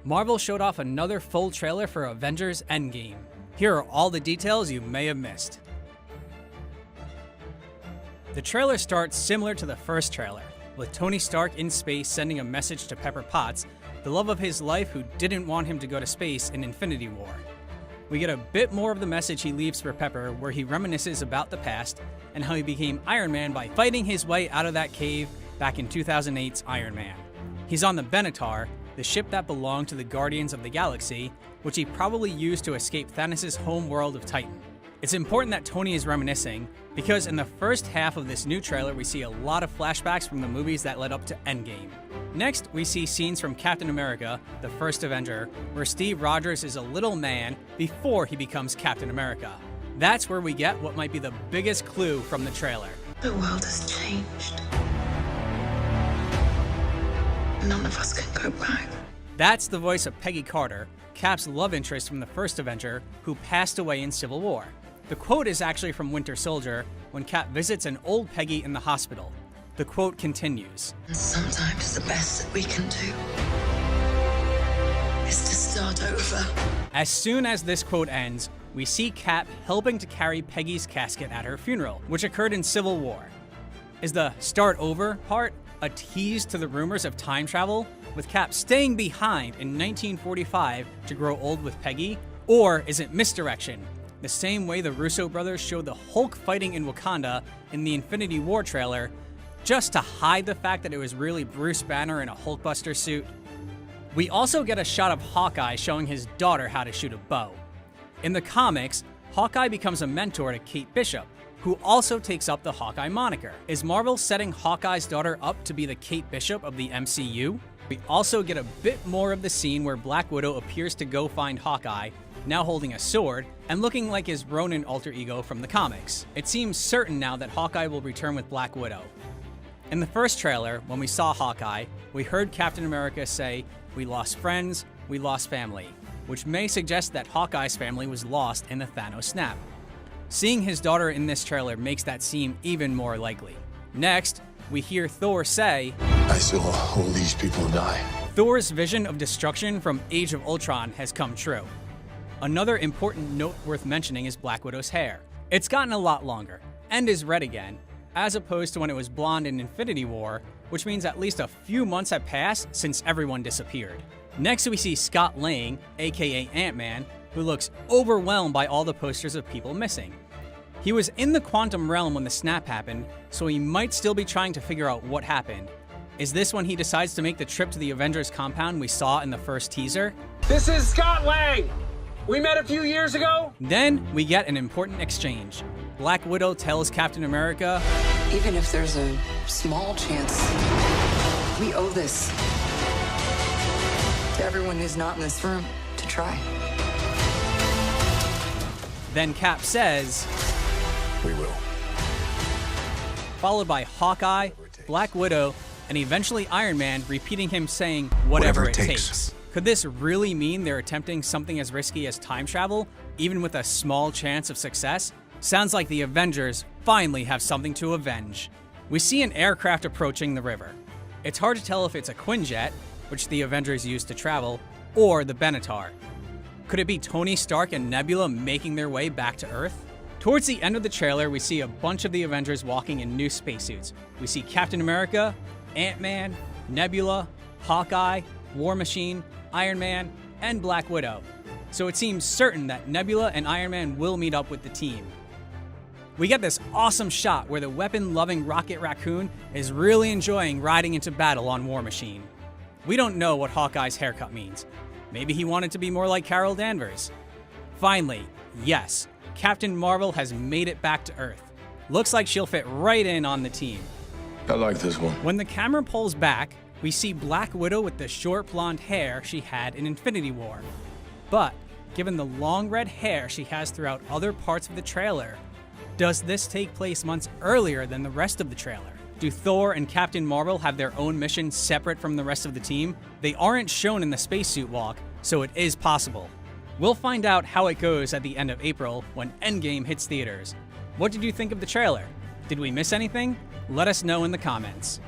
Marvel showed off another full trailer for Avengers Endgame. Here are all the details you may have missed. The trailer starts similar to the first trailer, with Tony Stark in space sending a message to Pepper Potts, the love of his life who didn't want him to go to space in Infinity War. We get a bit more of the message he leaves for Pepper, where he reminisces about the past and how he became Iron Man by fighting his way out of that cave back in 2008's Iron Man. He's on the Benatar, the ship that belonged to the Guardians of the Galaxy, which he probably used to escape Thanos' home world of Titan. It's important that Tony is reminiscing, because in the first half of this new trailer we see a lot of flashbacks from the movies that led up to Endgame. Next, we see scenes from Captain America, the first Avenger, where Steve Rogers is a little man before he becomes Captain America. That's where we get what might be the biggest clue from the trailer. The world has changed. None of us can go back. That's the voice of Peggy Carter, Cap's love interest from the first Avenger, who passed away in Civil War. The quote is actually from Winter Soldier, when Cap visits an old Peggy in the hospital. The quote continues, And sometimes the best that we can do is to start over. As soon as this quote ends, we see Cap helping to carry Peggy's casket at her funeral, which occurred in Civil War. Is the start over part a tease to the rumors of time travel, with Cap staying behind in 1945 to grow old with Peggy? Or is it misdirection, the same way the Russo brothers showed the Hulk fighting in Wakanda in the Infinity War trailer, just to hide the fact that it was really Bruce Banner in a Hulkbuster suit? We also get a shot of Hawkeye showing his daughter how to shoot a bow. In the comics, Hawkeye becomes a mentor to Kate Bishop, who also takes up the Hawkeye moniker. Is Marvel setting Hawkeye's daughter up to be the Kate Bishop of the MCU? We also get a bit more of the scene where Black Widow appears to go find Hawkeye, now holding a sword, and looking like his Ronin alter ego from the comics. It seems certain now that Hawkeye will return with Black Widow. In the first trailer, when we saw Hawkeye, we heard Captain America say, "We lost friends, we lost family," which may suggest that Hawkeye's family was lost in the Thanos snap. Seeing his daughter in this trailer makes that seem even more likely. Next, we hear Thor say, I saw all these people die. Thor's vision of destruction from Age of Ultron has come true. Another important note worth mentioning is Black Widow's hair. It's gotten a lot longer, and is red again, as opposed to when it was blonde in Infinity War, which means at least a few months have passed since everyone disappeared. Next, we see Scott Lang, aka Ant-Man, who looks overwhelmed by all the posters of people missing. He was in the quantum realm when the snap happened, so he might still be trying to figure out what happened. Is this when he decides to make the trip to the Avengers compound we saw in the first teaser? This is Scott Lang! We met a few years ago? Then we get an important exchange. Black Widow tells Captain America, Even if there's a small chance, we owe this to everyone who's not in this room to try. Then Cap says, We will. followed by Hawkeye, Black Widow, and eventually Iron Man repeating him saying, whatever it takes. Could this really mean they're attempting something as risky as time travel, even with a small chance of success? Sounds like the Avengers finally have something to avenge. We see an aircraft approaching the river. It's hard to tell if it's a Quinjet, which the Avengers used to travel, or the Benatar. Could it be Tony Stark and Nebula making their way back to Earth? Towards the end of the trailer, we see a bunch of the Avengers walking in new spacesuits. We see Captain America, Ant-Man, Nebula, Hawkeye, War Machine, Iron Man, and Black Widow. So it seems certain that Nebula and Iron Man will meet up with the team. We get this awesome shot where the weapon-loving Rocket Raccoon is really enjoying riding into battle on War Machine. We don't know what Hawkeye's haircut means. Maybe he wanted to be more like Carol Danvers. Finally, yes, Captain Marvel has made it back to Earth. Looks like she'll fit right in on the team. I like this one. When the camera pulls back, we see Black Widow with the short blonde hair she had in Infinity War. But, given the long red hair she has throughout other parts of the trailer, does this take place months earlier than the rest of the trailer? Do Thor and Captain Marvel have their own mission separate from the rest of the team? They aren't shown in the spacesuit walk, so it is possible. We'll find out how it goes at the end of April when Endgame hits theaters. What did you think of the trailer? Did we miss anything? Let us know in the comments.